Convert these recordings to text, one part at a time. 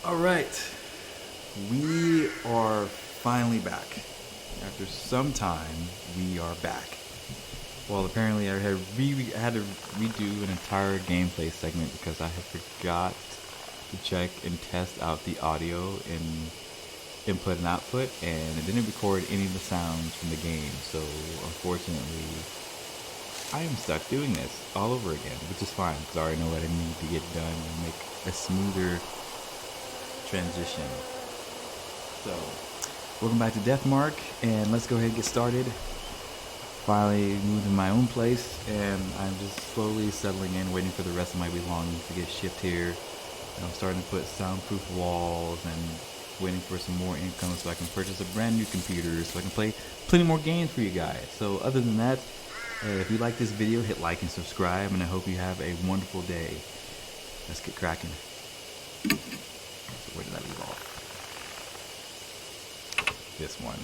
All right, we are finally back. After some time, we are back. Well, apparently I had to redo an entire gameplay segment because I had forgot to check and test out the audio in input and output, and it didn't record any of the sounds from the game. So unfortunately, I am stuck doing this all over again, which is fine because I already know what I need to get done and make a smoother transition. So, welcome back to Deathmark, and let's go ahead and get started. Finally moved to my own place, and I'm just slowly settling in, waiting for the rest of my belongings to get shipped here. And I'm starting to put soundproof walls and waiting for some more income so I can purchase a brand new computer so I can play plenty more games for you guys. So other than that, if you like this video, hit like and subscribe, and I hope you have a wonderful day. Let's get cracking. So where did I leave off? This one.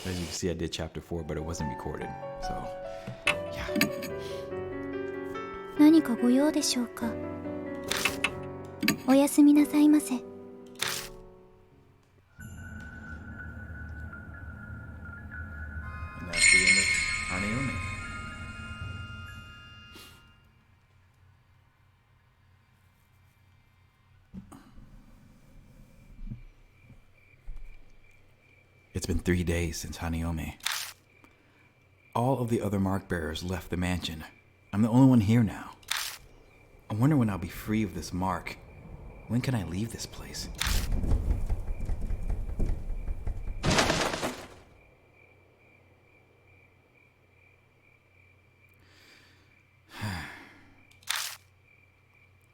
As you can see, I did chapter 4, but it wasn't recorded. So, yeah. 何かご用でしょうか。おやすみなさいませ。And that's the end of Hanayome. It's been 3 days since Hanayome. All of the other mark bearers left the mansion. I'm the only one here now. I wonder when I'll be free of this mark. When can I leave this place?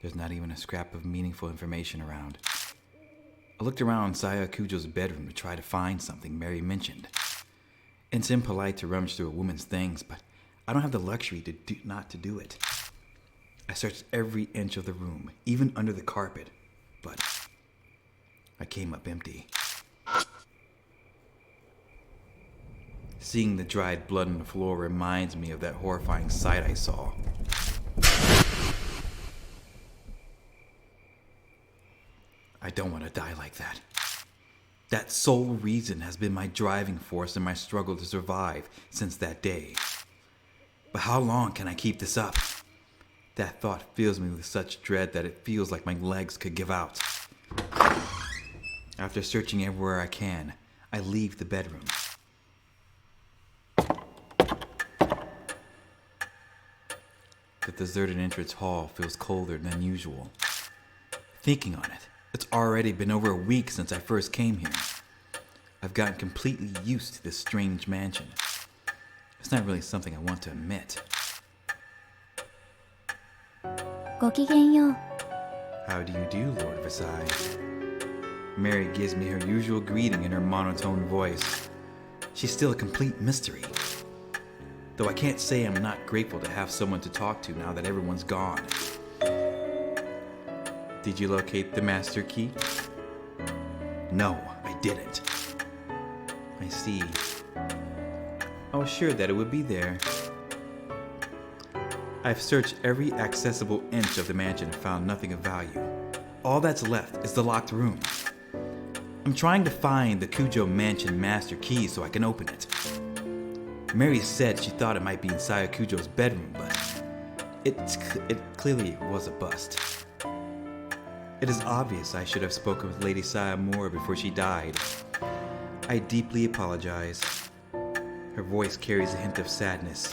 There's not even a scrap of meaningful information around. I looked around Saya Kujo's bedroom to try to find something Mary mentioned. It's impolite to rummage through a woman's things, but I don't have the luxury not to do it. I searched every inch of the room, even under the carpet, but I came up empty. Seeing the dried blood on the floor reminds me of that horrifying sight I saw. I don't want to die like that. That sole reason has been my driving force in my struggle to survive since that day. But how long can I keep this up? That thought fills me with such dread that it feels like my legs could give out. After searching everywhere I can, I leave the bedroom. The deserted entrance hall feels colder than usual. Thinking on it, it's already been over a week since I first came here. I've gotten completely used to this strange mansion. It's not really something I want to admit. ごきげんよう。 How do you do, Lord Versailles? Mary gives me her usual greeting in her monotone voice. She's still a complete mystery. Though I can't say I'm not grateful to have someone to talk to now that everyone's gone. Did you locate the master key? No, I didn't. I see. I was sure that it would be there. I've searched every accessible inch of the mansion and found nothing of value. All that's left is the locked room. I'm trying to find the Kujo mansion master key so I can open it. Mary said she thought it might be inside Kujo's bedroom, but it clearly was a bust. It is obvious I should have spoken with Lady Saya more before she died. I deeply apologize. Her voice carries a hint of sadness.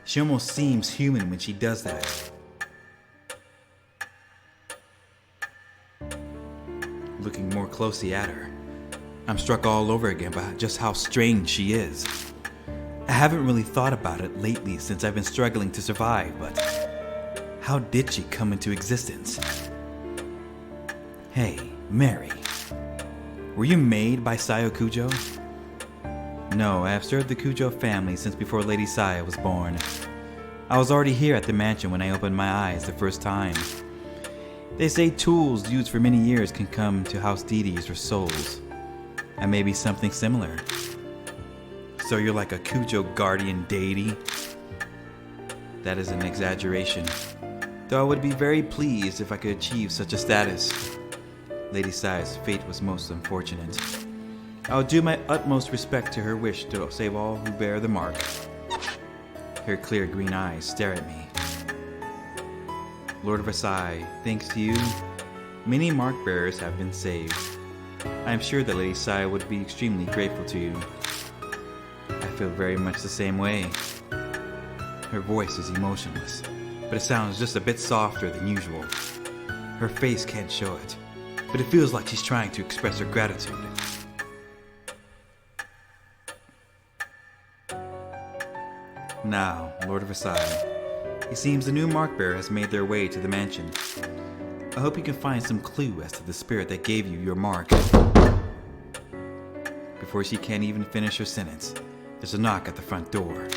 She almost seems human when she does that. Looking more closely at her, I'm struck all over again by just how strange she is. I haven't really thought about it lately since I've been struggling to survive, but how did she come into existence? Hey, Mary. Were you made by Saya Kujo? No, I have served the Kujo family since before Lady Saya was born. I was already here at the mansion when I opened my eyes the first time. They say tools used for many years can come to house deities or souls. I may be something similar. So you're like a Kujo guardian deity? That is an exaggeration. though I would be very pleased if I could achieve such a status. Lady Sai's fate was most unfortunate. I will do my utmost respect to her wish to save all who bear the mark. Her clear green eyes stare at me. Lord of Versailles, thanks to you, many mark bearers have been saved. I am sure that Lady Sai would be extremely grateful to you. I feel very much the same way. Her voice is emotionless, but it sounds just a bit softer than usual. Her face can't show it, but it feels like she's trying to express her gratitude. Now, Lord of Versailles, it seems the new mark bearer has made their way to the mansion. I hope you can find some clue as to the spirit that gave you your mark. Before she can even finish her sentence, there's a knock at the front door.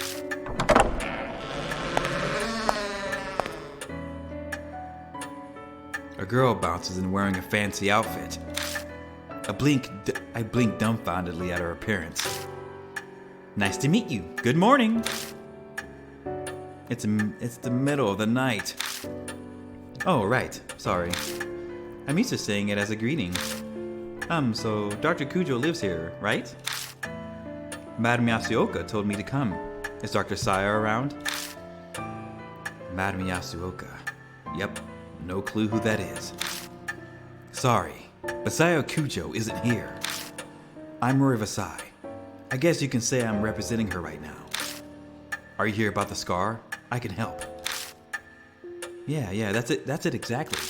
A girl bounces in wearing a fancy outfit. I blink dumbfoundedly at her appearance. Nice to meet you. Good morning. It's the middle of the night. Oh, right. Sorry. I'm used to saying it as a greeting. So Dr. Kujo lives here, right? Madame Yasuoka told me to come. Is Dr. Saya around? Madame Yasuoka. Yep, no clue who that is. Sorry, but Saya Kujo isn't here. I'm Mori Vasai. I guess you can say I'm representing her right now. Are you here about the scar? I can help. Yeah, that's it exactly.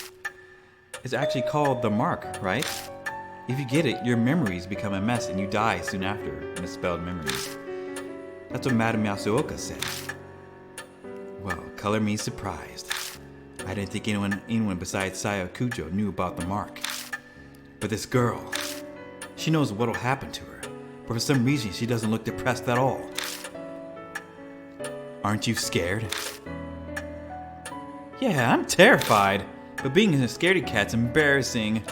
It's actually called the mark, right? If you get it, your memories become a mess and you die soon after. Misspelled memories. That's what Madame Yasuoka said. Well, color me surprised. I didn't think anyone besides Saya Kujo knew about the mark. But this girl, she knows what'll happen to her. But for some reason, she doesn't look depressed at all. Aren't you scared? Yeah, I'm terrified. But being a scaredy cat's embarrassing.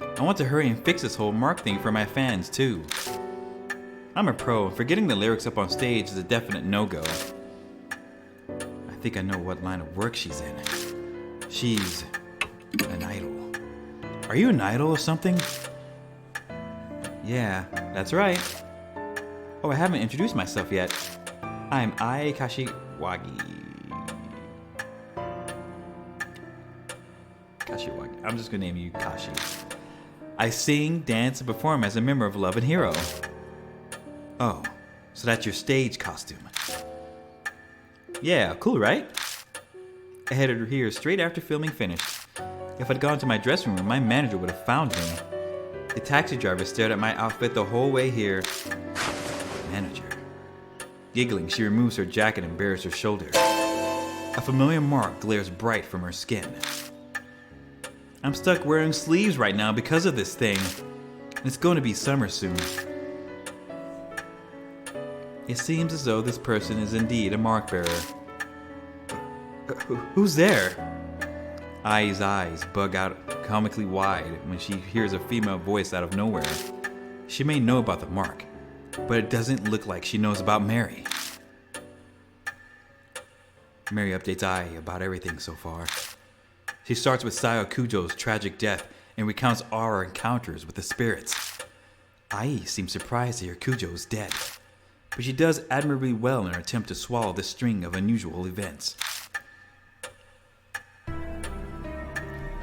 I want to hurry and fix this whole mark thing for my fans, too. I'm a pro, and forgetting the lyrics up on stage is a definite no-go. I think I know what line of work she's in. She's an idol. Are you an idol or something? Yeah, that's right. Oh, I haven't introduced myself yet. I'm Ai Kashiwagi. Kashiwagi. I'm just gonna name you Kashi. I sing, dance, and perform as a member of Love and Hero. Oh, so that's your stage costume. Yeah, cool, right? I headed here straight after filming finished. If I'd gone to my dressing room, my manager would have found me. The taxi driver stared at my outfit the whole way here. Manager. Giggling, she removes her jacket and bares her shoulder. A familiar mark glares bright from her skin. I'm stuck wearing sleeves right now because of this thing. It's going to be summer soon. It seems as though this person is indeed a mark bearer. Who's there? Ai's eyes bug out comically wide when she hears a female voice out of nowhere. She may know about the mark, but it doesn't look like she knows about Mary. Mary updates Ai about everything so far. She starts with Saya Kujo's tragic death and recounts our encounters with the spirits. Ai seems surprised to hear Kujo is dead, but she does admirably well in her attempt to swallow this string of unusual events.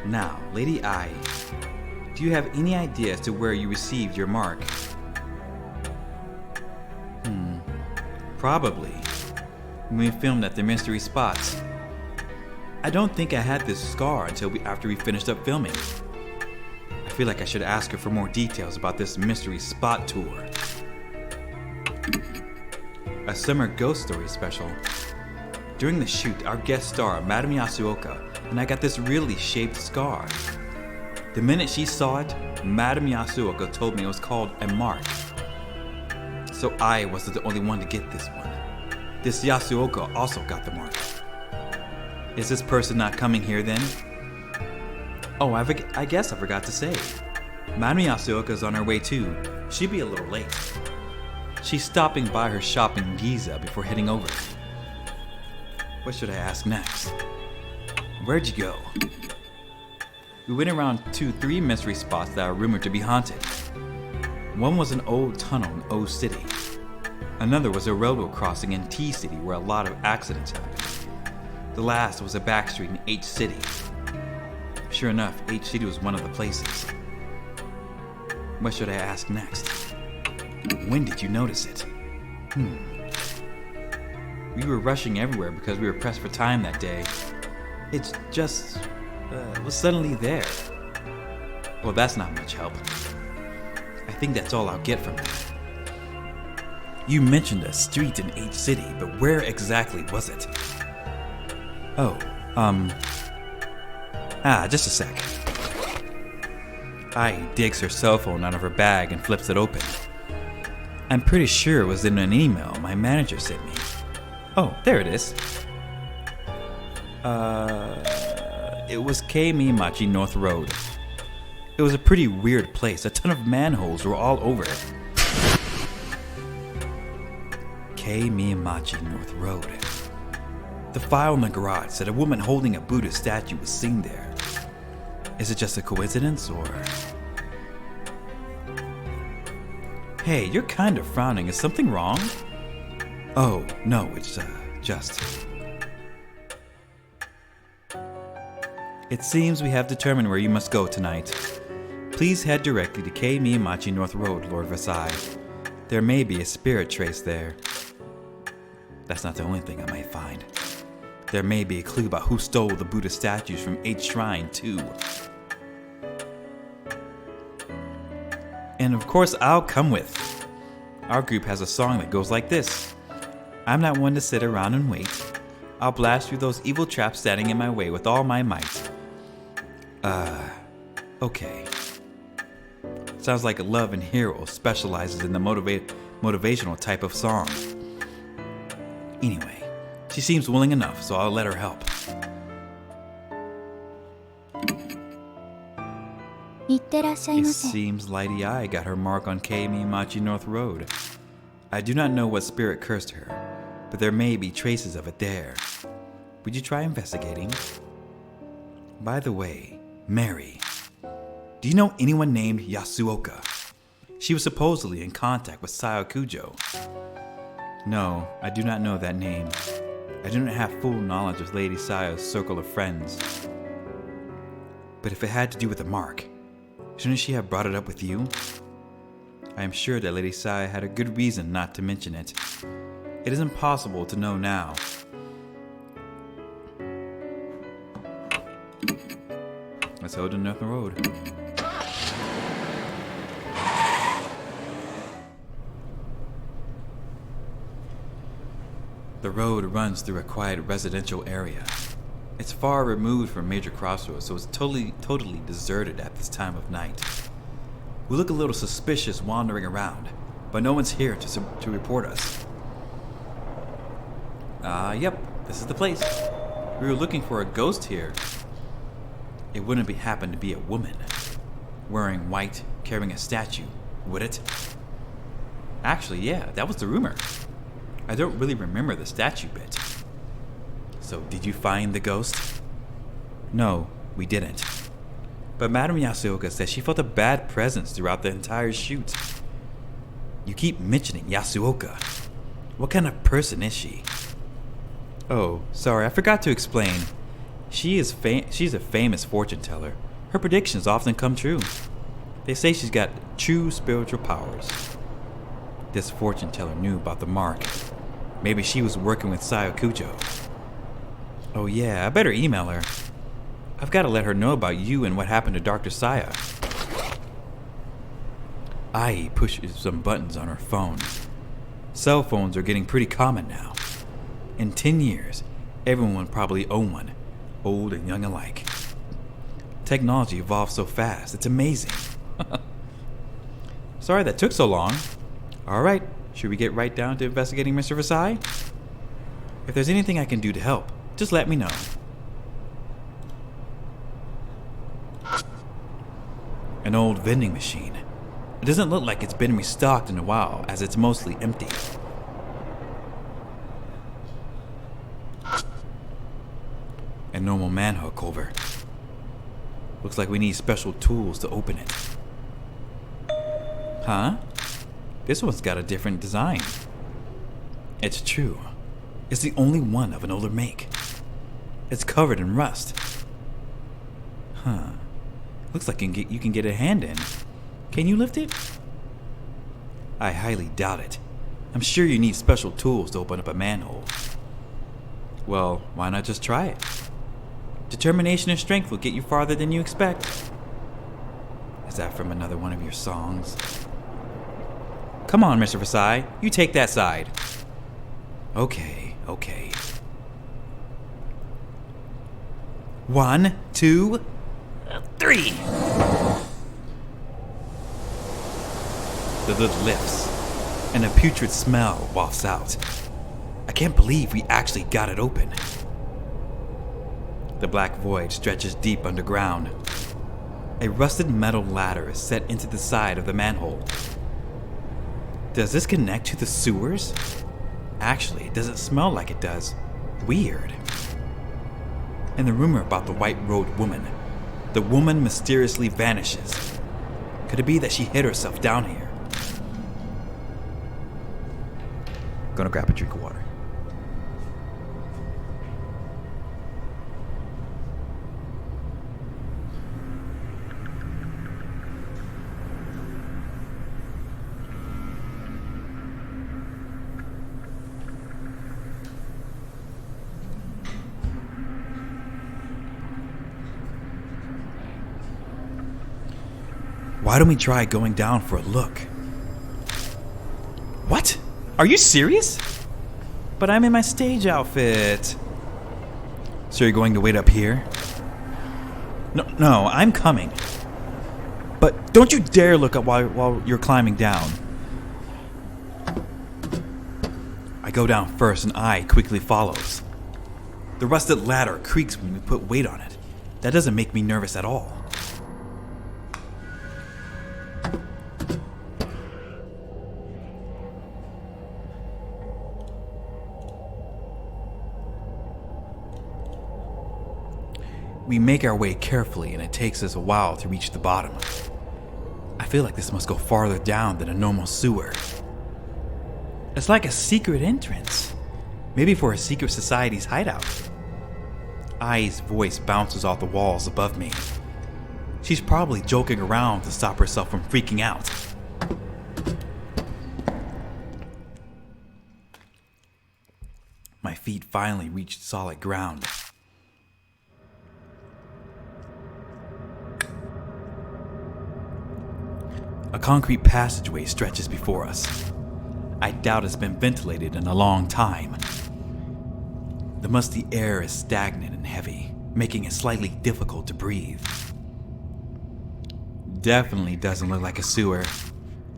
Now, Lady Ai, do you have any idea as to where you received your mark? Probably. When we filmed at the mystery spots. I don't think I had this scar until after we finished up filming. I feel like I should ask her for more details about this mystery spot tour. A summer ghost story special. During the shoot, our guest star, Madame Yasuoka, and I got this really shaped scar. The minute she saw it, Madame Yasuoka told me it was called a mark. So I wasn't the only one to get this one. This Yasuoka also got the mark. Is this person not coming here then? Oh, I guess I forgot to say. Madame Yasuoka's on her way too. She'd be a little late. She's stopping by her shop in Giza before heading over. What should I ask next? Where'd you go? We went around 2-3 mystery spots that are rumored to be haunted. One was an old tunnel in O City. Another was a railroad crossing in T City where a lot of accidents happened. The last was a back street in H City. Sure enough, H City was one of the places. What should I ask next? When did you notice it? We were rushing everywhere because we were pressed for time that day. It just was suddenly there. Well, that's not much help. I think that's all I'll get from that. You mentioned a street in H City, but where exactly was it? Oh, just a sec. Ai digs her cell phone out of her bag and flips it open. I'm pretty sure it was in an email my manager sent me. Oh, there it is. It was K-Mimachi North Road. It was a pretty weird place. A ton of manholes were all over it. K-Mimachi North Road. The file in the garage said a woman holding a Buddha statue was seen there. Is it just a coincidence, or... Hey, you're kind of frowning. Is something wrong? Oh, no, it's just... It seems we have determined where you must go tonight. Please head directly to K-Mimachi North Road, Lord Versailles. There may be a spirit trace there. That's not the only thing I might find. There may be a clue about who stole the Buddha statues from H Shrine, too. And of course, I'll come with. Our group has a song that goes like this. I'm not one to sit around and wait. I'll blast through those evil traps standing in my way with all my might. Okay. Sounds like Love and Hero specializes in the motivational type of song. Anyway, she seems willing enough, so I'll let her help. いってらっしゃい It ませ。 seems Lady Ai got her mark on K-Mimachi North Road. I do not know what spirit cursed her, but there may be traces of it there. Would you try investigating? By the way, Mary, do you know anyone named Yasuoka? She was supposedly in contact with Sayo Kujo. No, I do not know that name. I do not have full knowledge of Lady Sayo's circle of friends. But if it had to do with the mark, shouldn't she have brought it up with you? I am sure that Lady Sayo had a good reason not to mention it. It is impossible to know now. Let's hold to North Road. The road runs through a quiet residential area. It's far removed from major crossroads, so it's totally deserted at this time of night. We look a little suspicious wandering around, but no one's here to report us. Yep, this is the place. We were looking for a ghost here. It wouldn't happen to be a woman, wearing white, carrying a statue, would it? Actually, yeah, that was the rumor. I don't really remember the statue bit. So, did you find the ghost? No, we didn't. But Madame Yasuoka said she felt a bad presence throughout the entire shoot. You keep mentioning Yasuoka. What kind of person is she? Oh, sorry, I forgot to explain. She's a famous fortune teller. Her predictions often come true. They say she's got true spiritual powers. This fortune teller knew about the mark. Maybe she was working with Sayo Kujo. Oh yeah, I better email her. I've got to let her know about you and what happened to Dr. Saya. Ai pushes some buttons on her phone. Cell phones are getting pretty common now. In 10 years, everyone will probably own one, old and young alike. Technology evolves so fast, it's amazing. Sorry that took so long. Alright, should we get right down to investigating Mr. Versailles? If there's anything I can do to help, just let me know. An old vending machine. It doesn't look like it's been restocked in a while, as it's mostly empty. a normal manhook holder. Looks like we need special tools to open it. Huh? This one's got a different design. It's true. It's the only one of an older make. It's covered in rust. Huh. Looks like you can get a hand in. Can you lift it? I highly doubt it. I'm sure you need special tools to open up a manhole. Well, why not just try it? Determination and strength will get you farther than you expect. Is that from another one of your songs? Come on, Mr. Versailles. You take that side. Okay. 1, 2, 3. The lid lifts, and a putrid smell wafts out. I can't believe we actually got it open. The black void stretches deep underground. A rusted metal ladder is set into the side of the manhole. Does this connect to the sewers? Actually, it doesn't smell like it does. Weird. And the rumor about the white-robed woman. The woman mysteriously vanishes. Could it be that she hid herself down here? Gonna grab a drink of water. Why don't we try going down for a look? What? Are you serious? But I'm in my stage outfit. So you're going to wait up here? No, I'm coming. But don't you dare look up while you're climbing down. I go down first and I quickly follows. The rusted ladder creaks when we put weight on it. That doesn't make me nervous at all. We make our way carefully and it takes us a while to reach the bottom. I feel like this must go farther down than a normal sewer. It's like a secret entrance. Maybe for a secret society's hideout. Ai's voice bounces off the walls above me. She's probably joking around to stop herself from freaking out. My feet finally reached solid ground. A concrete passageway stretches before us. I doubt it's been ventilated in a long time. The musty air is stagnant and heavy, making it slightly difficult to breathe. Definitely doesn't look like a sewer.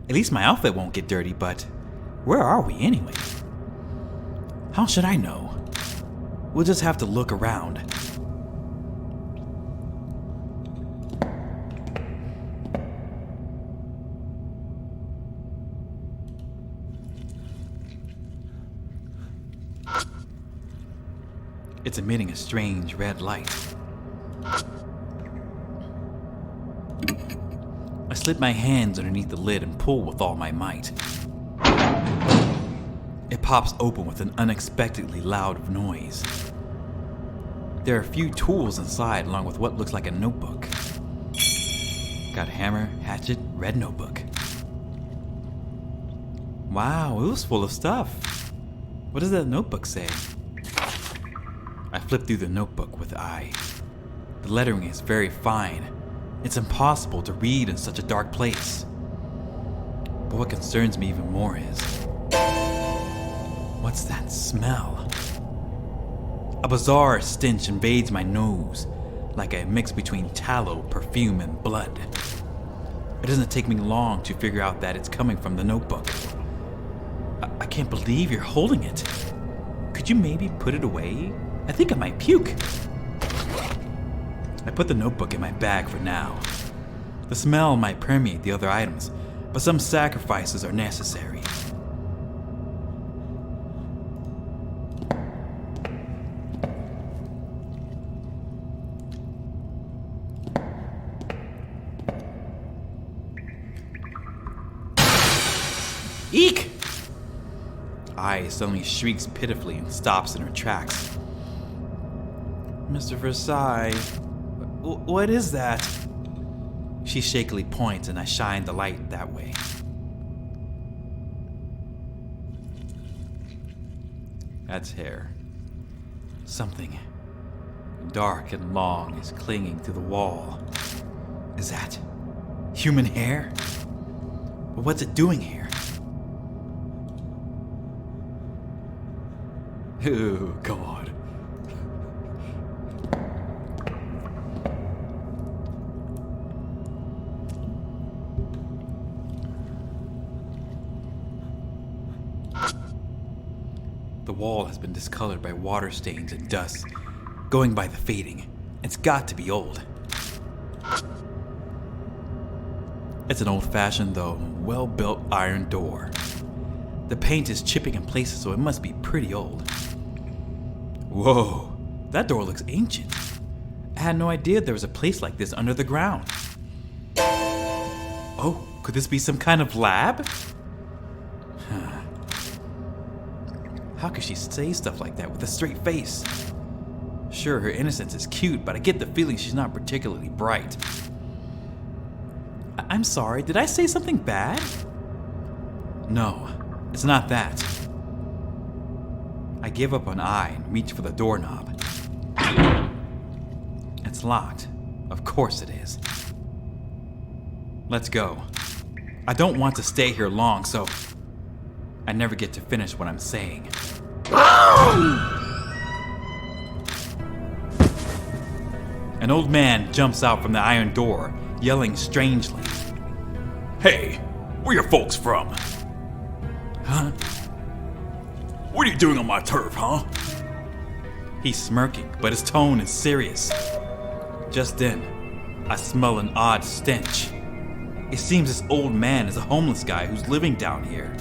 At least my outfit won't get dirty, but where are we anyway? How should I know? We'll just have to look around. It's emitting a strange red light. I slip my hands underneath the lid and pull with all my might. It pops open with an unexpectedly loud noise. There are a few tools inside along with what looks like a notebook. Got a hammer, hatchet, red notebook. Wow, it was full of stuff. What does that notebook say? I flip through the notebook with eye. The lettering is very fine. It's impossible to read in such a dark place. But what concerns me even more is... what's that smell? A bizarre stench invades my nose, like a mix between tallow, perfume, and blood. It doesn't take me long to figure out that it's coming from the notebook. I can't believe you're holding it. Could you maybe put it away? I think I might puke. I put the notebook in my bag for now. The smell might permeate the other items, but some sacrifices are necessary. Eek! Ai suddenly shrieks pitifully and stops in her tracks. Mr. Versailles, what is that? She shakily points and I shine the light that way. That's hair. Something dark and long is clinging to the wall. Is that human hair? But what's it doing here? Oh, God. The wall has been discolored by water stains and dust, going by the fading. It's got to be old. It's an old-fashioned, though well-built iron door. The paint is chipping in places, so it must be pretty old. Whoa, that door looks ancient. I had no idea there was a place like this under the ground. Oh, could this be some kind of lab? How could she say stuff like that with a straight face? Sure, her innocence is cute, but I get the feeling she's not particularly bright. I'm sorry, did I say something bad? No, it's not that. I give up on Ai and reach for the doorknob. It's locked. Of course it is. Let's go. I don't want to stay here long, so I never get to finish what I'm saying. An old man jumps out from the iron door, yelling strangely. Hey, where your folks from? Huh? What are you doing on my turf, huh? He's smirking, but his tone is serious. Just then, I smell an odd stench. It seems this old man is a homeless guy who's living down here.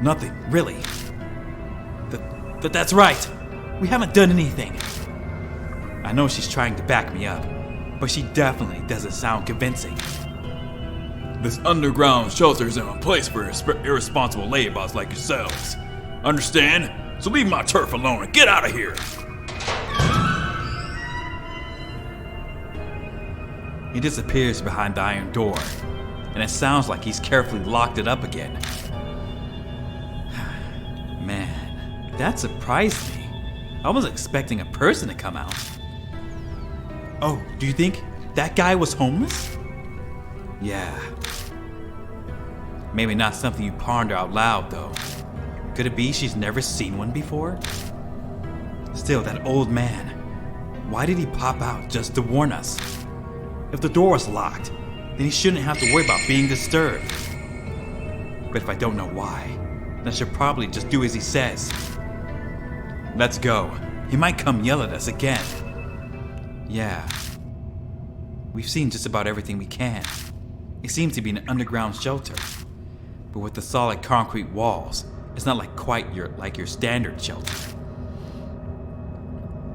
Nothing, really. That's right. We haven't done anything. I know she's trying to back me up, but she definitely doesn't sound convincing. This underground shelter isn't a place for irresponsible layabouts like yourselves. Understand? So leave my turf alone and get out of here. He disappears behind the iron door, and it sounds like he's carefully locked it up again. Man, that surprised me. I was expecting a person to come out. Oh, do you think that guy was homeless? Yeah. Maybe not something you ponder out loud, though. Could it be she's never seen one before? Still, that old man. Why did he pop out just to warn us? If the door was locked, then he shouldn't have to worry about being disturbed. But if I don't know why, then I should probably just do as he says. Let's go. He might come yell at us again. Yeah. We've seen just about everything we can. It seems to be an underground shelter. But with the solid concrete walls, it's not like quite your standard shelter.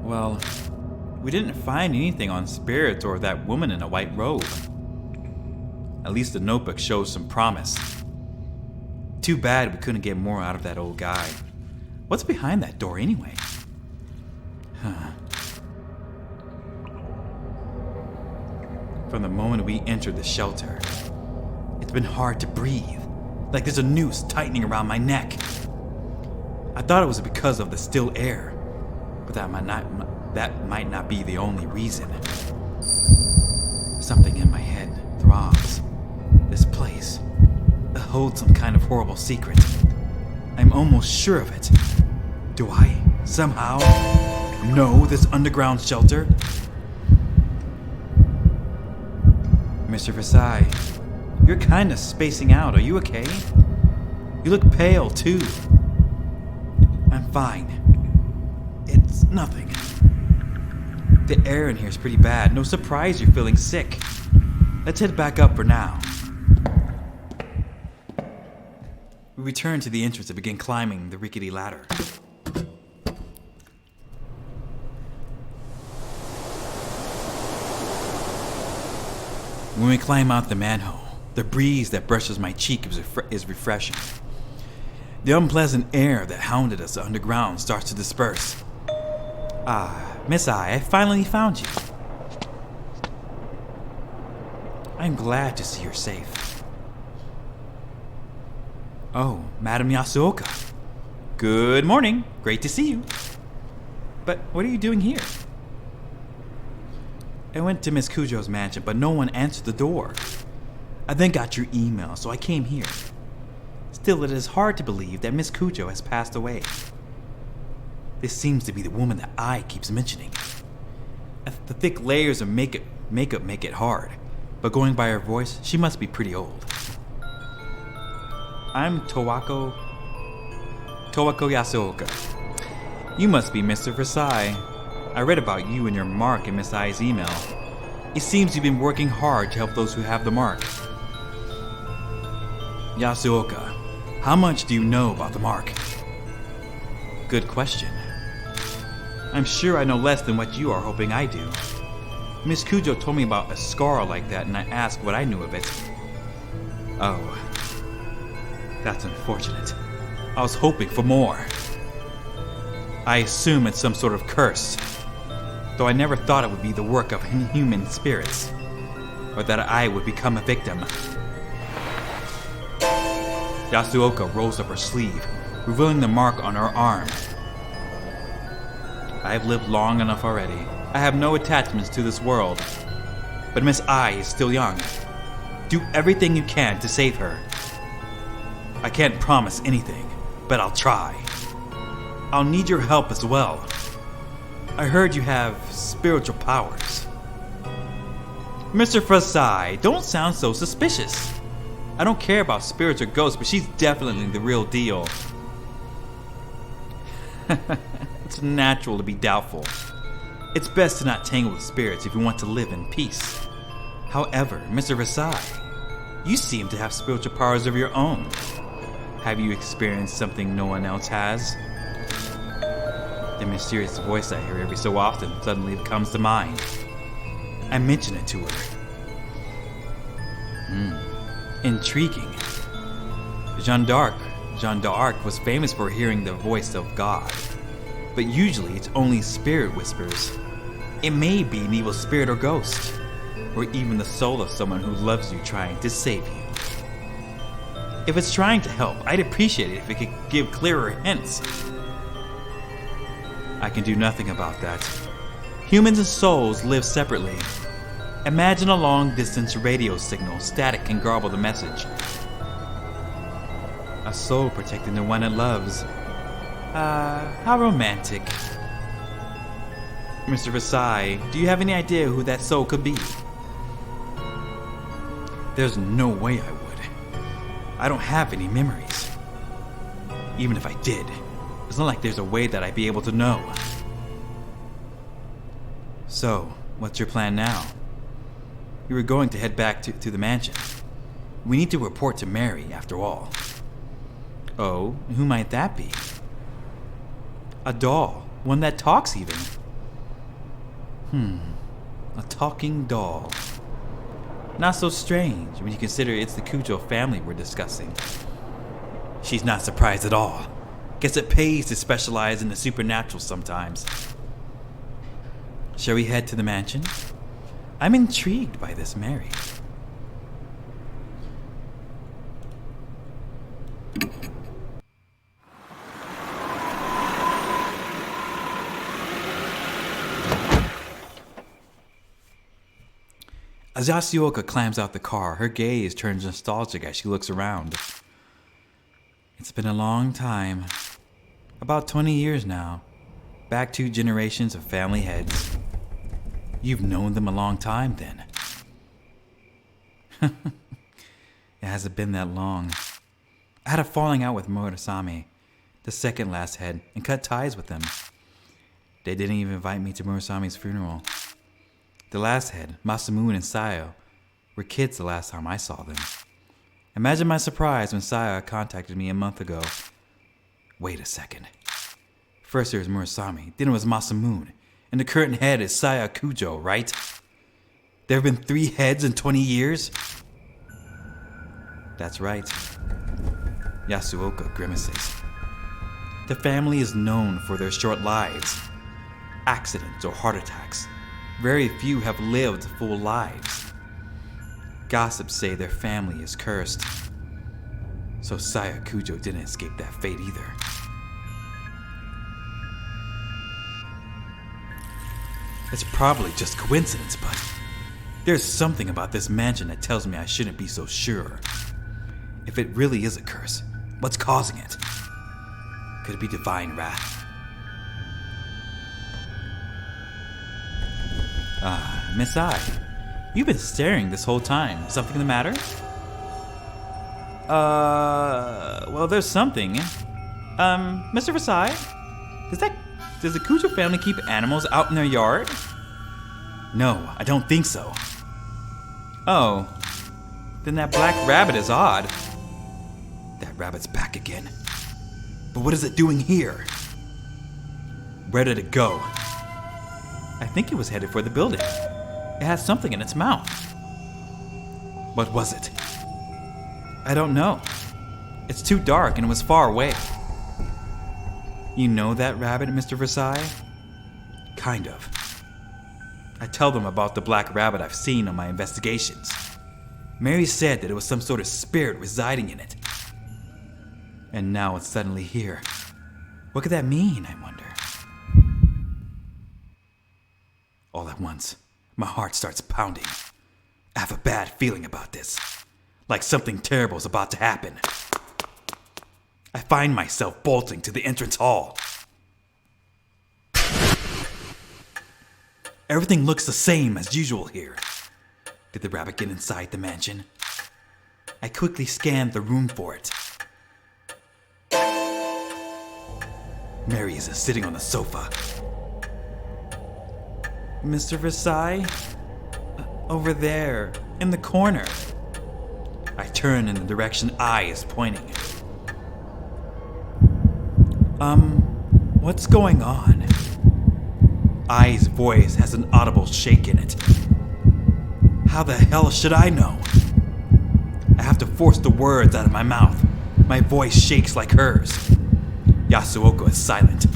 Well, we didn't find anything on spirits or that woman in a white robe. At least the notebook shows some promise. Too bad we couldn't get more out of that old guy. What's behind that door anyway? Huh. From the moment we entered the shelter, it's been hard to breathe, like there's a noose tightening around my neck. I thought it was because of the still air, but that might not be the only reason. Something in my head throbs. This place, it holds some kind of horrible secret. I'm almost sure of it. Do I, somehow, know this underground shelter? Mr. Versailles, you're kind of spacing out. Are you okay? You look pale, too. I'm fine. It's nothing. The air in here is pretty bad. No surprise you're feeling sick. Let's head back up for now. We return to the entrance and begin climbing the rickety ladder. When we climb out the manhole, The breeze that brushes my cheek is refreshing. The unpleasant air that hounded us underground starts to disperse. Ah, Miss I finally found you. I'm glad to see you're safe. Oh, Madam Yasuoka. Good morning. Great to see you. But what are you doing here? I went to Miss Kujo's mansion, but no one answered the door. I then got your email, so I came here. Still, it is hard to believe that Miss Kujo has passed away. This seems to be the woman that Ai keeps mentioning. The thick layers of makeup make it hard, but going by her voice, she must be pretty old. I'm Towako Yasuoka. You must be Mr. Versailles. I read about you and your mark in Miss Ai's email. It seems you've been working hard to help those who have the mark. Yasuoka, how much do you know about the mark? Good question. I'm sure I know less than what you are hoping I do. Miss Kujo told me about a scar like that, and I asked what I knew of it. Oh, that's unfortunate. I was hoping for more. I assume it's some sort of curse, though I never thought it would be the work of inhuman spirits, or that I would become a victim. Yasuoka rolls up her sleeve, revealing the mark on her arm. I have lived long enough already. I have no attachments to this world. But Miss Ai is still young. Do everything you can to save her. I can't promise anything, but I'll try. I'll need your help as well. I heard you have spiritual powers. Mr. Fasai, don't sound so suspicious. I don't care about spirits or ghosts, but she's definitely the real deal. It's natural to be doubtful. It's best to not tangle with spirits if you want to live in peace. However, Mr. Versailles, you seem to have spiritual powers of your own. Have you experienced something no one else has? The mysterious voice I hear every so often suddenly comes to mind. I mention it to her. Intriguing. Jeanne d'Arc was famous for hearing the voice of God, but usually it's only spirit whispers. It may be an evil spirit or ghost, or even the soul of someone who loves you trying to save you. If it's trying to help, I'd appreciate it if it could give clearer hints. I can do nothing about that. Humans and souls live separately. Imagine a long-distance radio signal. Static can garble the message. A soul protecting the one it loves. How romantic. Mr. Versailles, do you have any idea who that soul could be? There's no way I would. I don't have any memories. Even if I did, it's not like there's a way that I'd be able to know. So, what's your plan now? You were going to head back to the mansion. We need to report to Mary, after all. Oh, who might that be? A doll. One that talks, even. A talking doll. Not so strange when you consider it's the Kujo family we're discussing. She's not surprised at all. Guess it pays to specialize in the supernatural sometimes. Shall we head to the mansion? I'm intrigued by this Mary. As Yasuoka climbs out the car, her gaze turns nostalgic as she looks around. It's been a long time. About 20 years now. Back 2 generations of family heads. You've known them a long time, then. It hasn't been that long. I had a falling out with Murasame, the second last head, and cut ties with them. They didn't even invite me to Murasame's funeral. The last head, Masamune and Sayo, were kids the last time I saw them. Imagine my surprise when Saya contacted me a month ago. Wait a second. First there was Murasame, then it was Masamune, and the current head is Saya Kujo, right? There have been 3 heads in 20 years? That's right. Yasuoka grimaces. The family is known for their short lives. Accidents or heart attacks. Very few have lived full lives. Gossips say their family is cursed. So Saya Kujo didn't escape that fate either. It's probably just coincidence, but there's something about this mansion that tells me I shouldn't be so sure. If it really is a curse, what's causing it? Could it be divine wrath? Miss Ai, you've been staring this whole time. Something the matter? Well, there's something. Mr. Versailles? Does the Kujo family keep animals out in their yard? No, I don't think so. Oh, then that black rabbit is odd. That rabbit's back again. But what is it doing here? Where did it go? I think it was headed for the building. It has something in its mouth. What was it? I don't know. It's too dark and it was far away. You know that rabbit, Mr. Versailles? Kind of. I tell them about the black rabbit I've seen on my investigations. Mary said that it was some sort of spirit residing in it. And now it's suddenly here. What could that mean, I wonder? All at once, my heart starts pounding. I have a bad feeling about this. Like something terrible is about to happen. I find myself bolting to the entrance hall. Everything looks the same as usual here. Did the rabbit get inside the mansion? I quickly scanned the room for it. Mary is sitting on the sofa. Mr. Versailles? Over there, in the corner. I turn in the direction Ai is pointing. What's going on? Ai's voice has an audible shake in it. How the hell should I know? I have to force the words out of my mouth. My voice shakes like hers. Yasuoka is silent.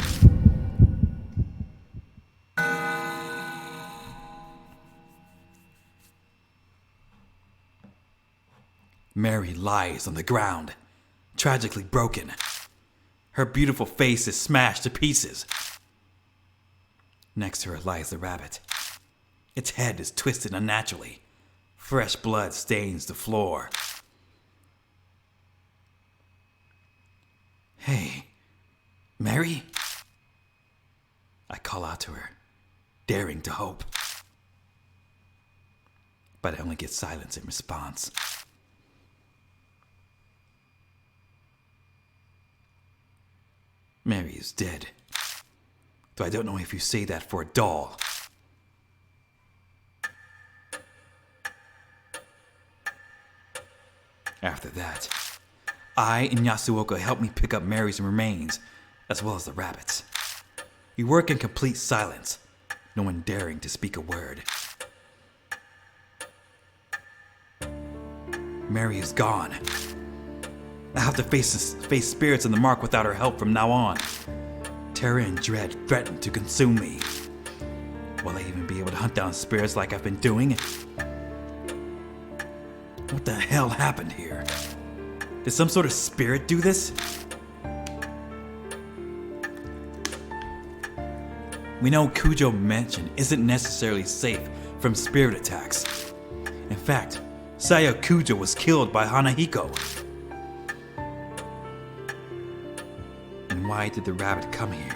Mary lies on the ground, tragically broken. Her beautiful face is smashed to pieces. Next to her lies the rabbit. Its head is twisted unnaturally. Fresh blood stains the floor. Hey, Mary? I call out to her, daring to hope. But I only get silence in response. Mary is dead. Though I don't know if you say that for a doll. After that, I and Yasuoka help me pick up Mary's remains, as well as the rabbits. We work in complete silence, no one daring to speak a word. Mary is gone. I have to face spirits in the mark without her help from now on. Terror and dread threaten to consume me. Will I even be able to hunt down spirits like I've been doing? What the hell happened here? Did some sort of spirit do this? We know Kujo Mansion isn't necessarily safe from spirit attacks. In fact, Saya Kujo was killed by Hanahiko. And why did the rabbit come here?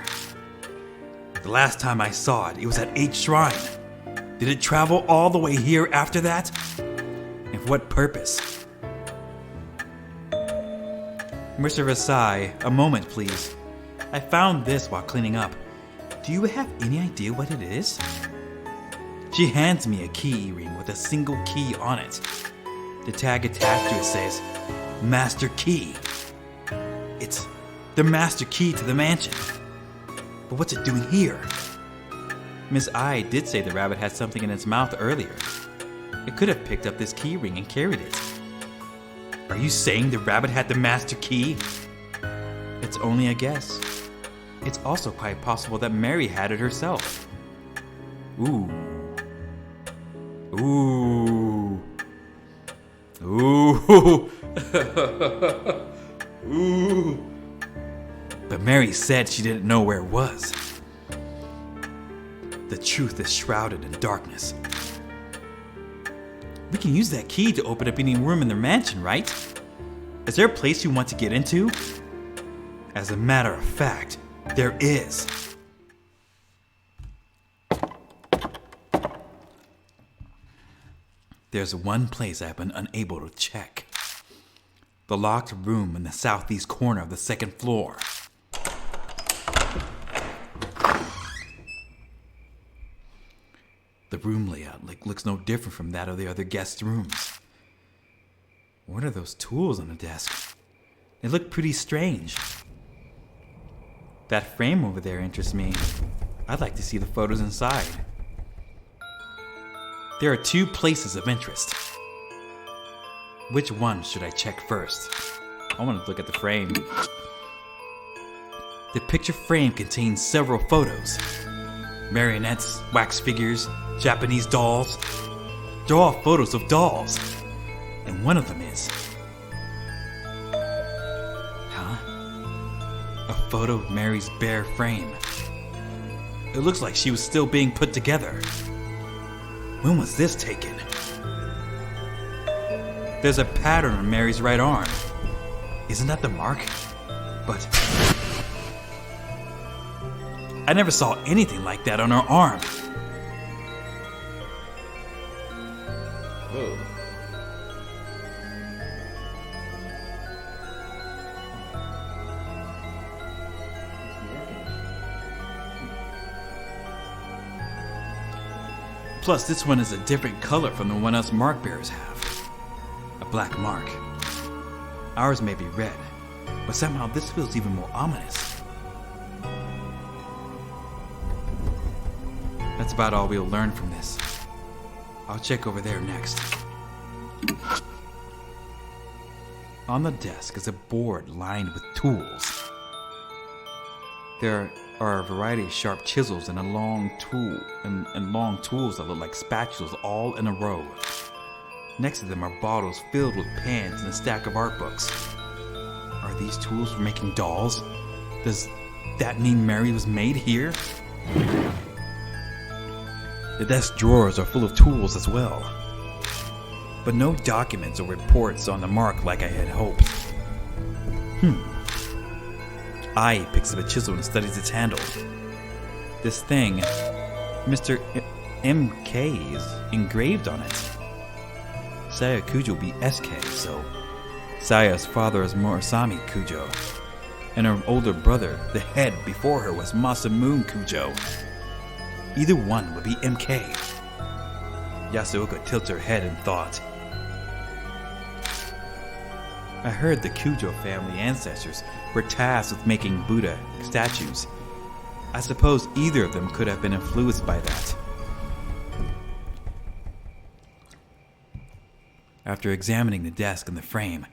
The last time I saw it, it was at 8th Shrine. Did it travel all the way here after that? And for what purpose? Mr. Versailles, a moment please. I found this while cleaning up. Do you have any idea what it is? She hands me a key ring with a single key on it. The tag attached to it says, Master Key. It's the master key to the mansion. But what's it doing here? Miss Ai did say the rabbit had something in its mouth earlier. It could have picked up this key ring and carried it. Are you saying the rabbit had the master key? It's only a guess. It's also quite possible that Mary had it herself. Ooh. Ooh. Ooh. Ooh. But Mary said she didn't know where it was. The truth is shrouded in darkness. We can use that key to open up any room in their mansion, right? Is there a place you want to get into? As a matter of fact, there is. There's one place I've been unable to check. The locked room in the southeast corner of the second floor. The room layout looks no different from that of the other guest rooms. What are those tools on the desk? They look pretty strange. That frame over there interests me. I'd like to see the photos inside. There are 2 places of interest. Which one should I check first? I want to look at the frame. The picture frame contains several photos. Marionettes, wax figures, Japanese dolls. They're all photos of dolls. And one of them is... a photo of Mary's bare frame. It looks like she was still being put together. When was this taken? There's a pattern on Mary's right arm. Isn't that the mark? But I never saw anything like that on her arm. Whoa. Plus, this one is a different color from the one us mark bearers have. A black mark. Ours may be red, but somehow this feels even more ominous. That's about all we'll learn from this. I'll check over there next. On the desk is a board lined with tools. There are a variety of sharp chisels and long tools that look like spatulas all in a row. Next to them are bottles filled with pans and a stack of art books. Are these tools for making dolls? Does that mean Mary was made here? The desk drawers are full of tools as well, but no documents or reports on the mark like I had hoped. I picks up a chisel and studies its handle. This thing, Mr. MK is engraved on it. Saya Kujo will be SK, so Saya's father is Murasami Kujo, and her older brother, the head before her, was Masamune Kujo. Either one would be MK. Yasuoka tilts her head in thought. I heard the Kujo family ancestors were tasked with making Buddha statues. I suppose either of them could have been influenced by that. After examining the desk and the frame,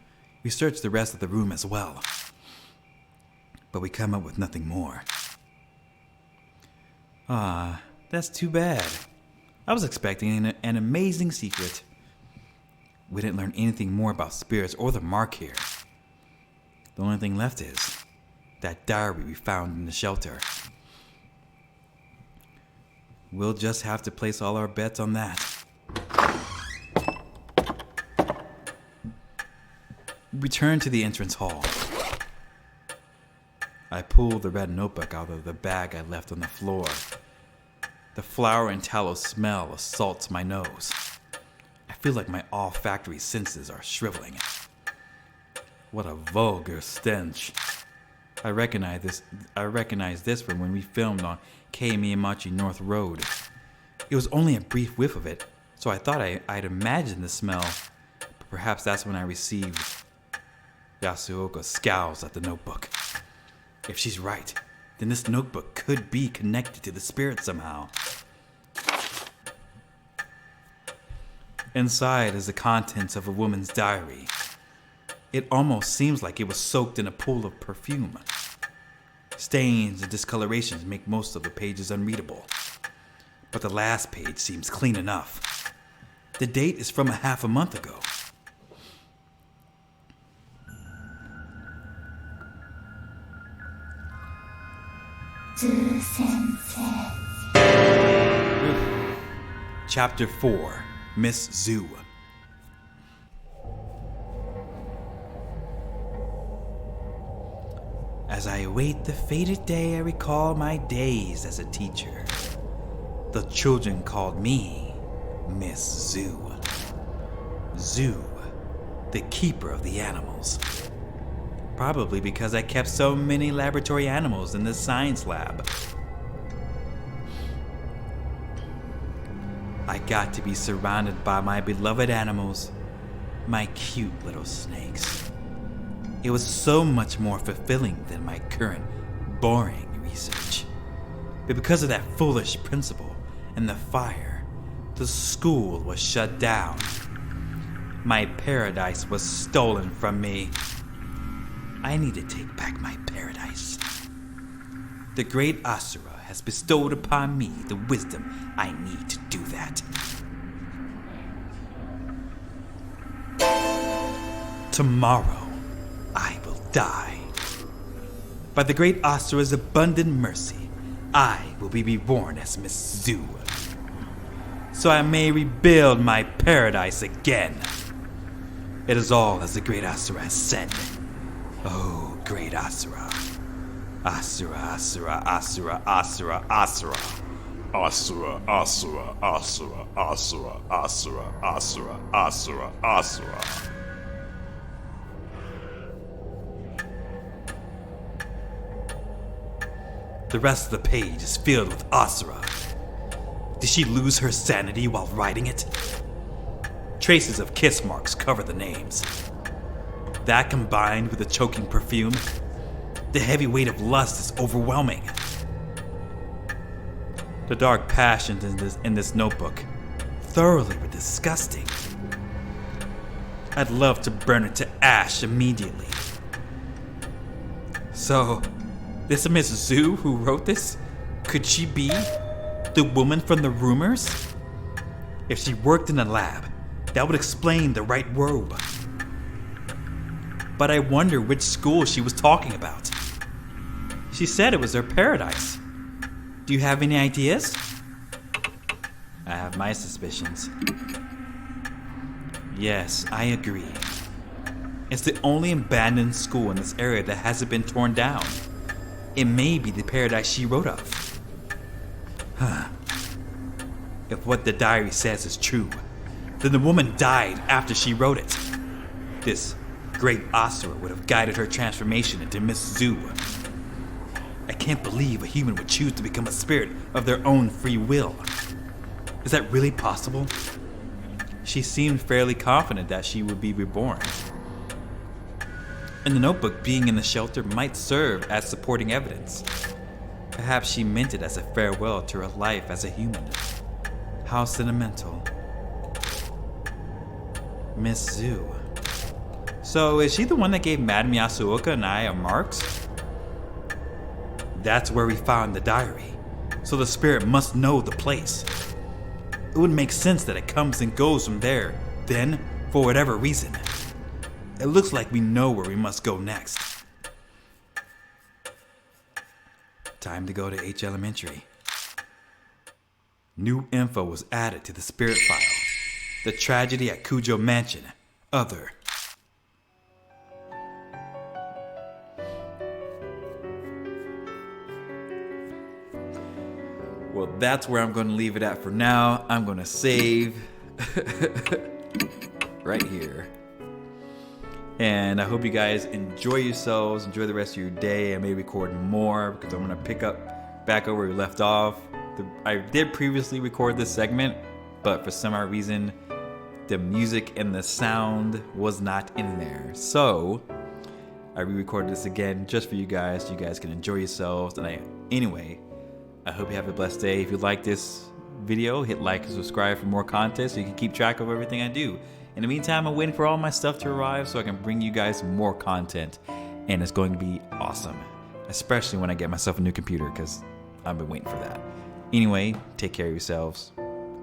we search the rest of the room as well. But we come up with nothing more. Ah, that's too bad. I was expecting an amazing secret. We didn't learn anything more about spirits or the mark here. The only thing left is that diary we found in the shelter. We'll just have to place all our bets on that. We return to the entrance hall. I pull the red notebook out of the bag I left on the floor. The flour and tallow smell assaults my nose. I feel like my olfactory senses are shriveling. What a vulgar stench. I recognize this from when we filmed on K. Miyamachi North Road. It was only a brief whiff of it, so I thought I'd imagined the smell. But perhaps that's when I received... Yasuoka scowls at the notebook. If she's right, then this notebook could be connected to the spirit somehow. Inside is the contents of a woman's diary. It almost seems like it was soaked in a pool of perfume. Stains and discolorations make most of the pages unreadable. But the last page seems clean enough. The date is from half a month ago. Chapter 4, Miss Zhu. As I await the fated day, I recall my days as a teacher. The children called me Miss Zhu. Zhu, the keeper of the animals. Probably because I kept so many laboratory animals in the science lab. I got to be surrounded by my beloved animals, my cute little snakes. It was so much more fulfilling than my current boring research. But because of that foolish principal and the fire, the school was shut down. My paradise was stolen from me. I need to take back my paradise. The great Asura has bestowed upon me the wisdom I need to do that. Tomorrow, I will die. By the great Asura's abundant mercy, I will be reborn as Miss Zhu, so I may rebuild my paradise again. It is all as the great Asura has said. Oh, great Asura. Asura, Asura, Asura, Asura, Asura. Asura, Asura, Asura, Asura, Asura, Asura, Asura, Asura. The rest of the page is filled with Asura. Did she lose her sanity while writing it? Traces of kiss marks cover the names. That combined with the choking perfume, the heavy weight of lust is overwhelming. The dark passions in this notebook thoroughly were disgusting. I'd love to burn it to ash immediately. So, this Miss Zhu who wrote this, could she be the woman from the rumors? If she worked in a lab, that would explain the right robe. But I wonder which school she was talking about. She said it was her paradise. Do you have any ideas? I have my suspicions. Yes, I agree. It's the only abandoned school in this area that hasn't been torn down. It may be the paradise she wrote of. If what the diary says is true, then the woman died after she wrote it. This great Asura would have guided her transformation into Miss Zhu. I can't believe a human would choose to become a spirit of their own free will. Is that really possible? She seemed fairly confident that she would be reborn. In the notebook, being in the shelter might serve as supporting evidence. Perhaps she meant it as a farewell to her life as a human. How sentimental. Miss Zhu. So, is she the one that gave Madame Yasuoka and I our marks? That's where we found the diary, so the spirit must know the place. It would make sense that it comes and goes from there, then, for whatever reason. It looks like we know where we must go next. Time to go to H Elementary. New info was added to the spirit file. The tragedy at Kujo Mansion. Other. Well, that's where I'm going to leave it at for now. I'm going to save right here. And I hope you guys enjoy yourselves, enjoy the rest of your day. I may record more because I'm going to pick up back up where we left off. I did previously record this segment, but for some odd reason, the music and the sound was not in there. So I re-recorded this again just for you guys so you guys can enjoy yourselves. And anyway, I hope you have a blessed day. If you like this video, hit like and subscribe for more content so you can keep track of everything I do. In the meantime, I'm waiting for all my stuff to arrive so I can bring you guys more content. And it's going to be awesome. Especially when I get myself a new computer, because I've been waiting for that. Anyway, take care of yourselves.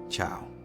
Ciao.